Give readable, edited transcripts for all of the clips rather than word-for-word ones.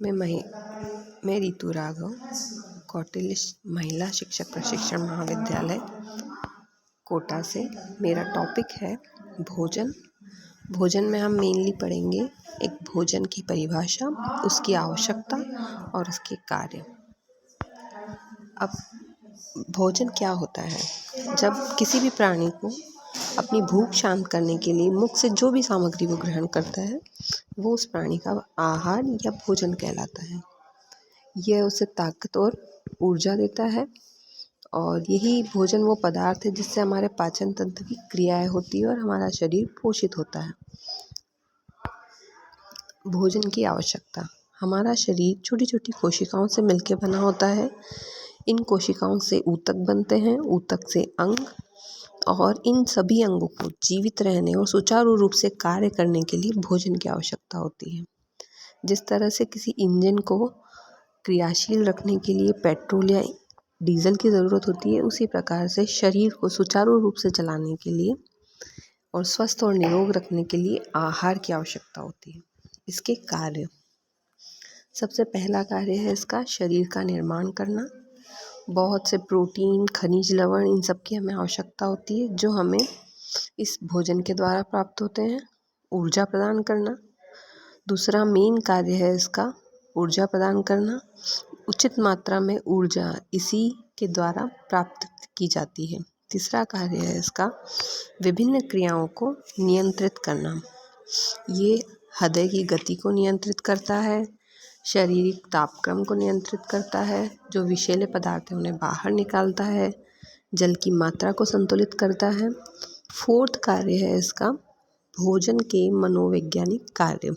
मैं रितु राघव, कौटिल्य महिला शिक्षक प्रशिक्षण महाविद्यालय कोटा से। मेरा टॉपिक है भोजन। भोजन में हम मेनली पढ़ेंगे एक भोजन की परिभाषा, उसकी आवश्यकता और उसके कार्य। अब भोजन क्या होता है? जब किसी भी प्राणी को अपनी भूख शांत करने के लिए मुख से जो भी सामग्री वो ग्रहण करता है, वो उस प्राणी का आहार या भोजन कहलाता है। यह उसे ताकत और ऊर्जा देता है और यही भोजन वो पदार्थ है जिससे हमारे पाचन तंत्र की क्रियाएं होती है और हमारा शरीर पोषित होता है। भोजन की आवश्यकता। हमारा शरीर छोटी छोटी कोशिकाओं से मिलकर बना होता है। इन कोशिकाओं से ऊतक बनते हैं, ऊतक से अंग, और इन सभी अंगों को जीवित रहने और सुचारू रूप से कार्य करने के लिए भोजन की आवश्यकता होती है। जिस तरह से किसी इंजन को क्रियाशील रखने के लिए पेट्रोल या डीजल की ज़रूरत होती है, उसी प्रकार से शरीर को सुचारू रूप से चलाने के लिए और स्वस्थ और निरोग रखने के लिए आहार की आवश्यकता होती है। इसके कार्य। सबसे पहला कार्य है इसका शरीर का निर्माण करना। बहुत से प्रोटीन, खनिज, लवण, इन सब की हमें आवश्यकता होती है जो हमें इस भोजन के द्वारा प्राप्त होते हैं। ऊर्जा प्रदान करना। दूसरा मेन कार्य है इसका ऊर्जा प्रदान करना। उचित मात्रा में ऊर्जा इसी के द्वारा प्राप्त की जाती है। तीसरा कार्य है इसका विभिन्न क्रियाओं को नियंत्रित करना। ये हृदय की गति को नियंत्रित करता है, शारीरिक तापक्रम को नियंत्रित करता है, जो विषैले पदार्थ हैं उन्हें बाहर निकालता है, जल की मात्रा को संतुलित करता है। फोर्थ कार्य है इसका भोजन के मनोवैज्ञानिक कार्य।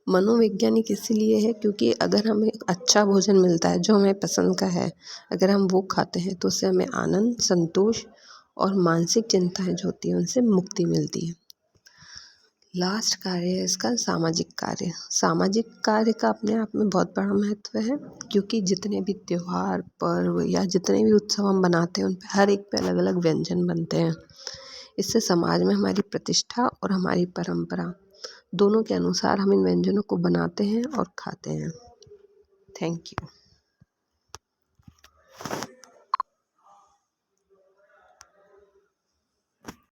मनोवैज्ञानिक इसलिए है क्योंकि अगर हमें अच्छा भोजन मिलता है जो हमें पसंद का है, अगर हम वो खाते हैं तो उससे हमें आनंद, संतोष और मानसिक चिंताएं जो होती हैं उनसे मुक्ति मिलती है। लास्ट कार्य है इसका सामाजिक कार्य। सामाजिक कार्य का अपने आप में बहुत बड़ा महत्व है क्योंकि जितने भी त्योहार, पर्व या जितने भी उत्सव हम बनाते हैं उन पे हर एक पे अलग अलग व्यंजन बनते हैं। इससे समाज में हमारी प्रतिष्ठा और हमारी परंपरा दोनों के अनुसार हम इन व्यंजनों को बनाते हैं और खाते हैं। Thank you.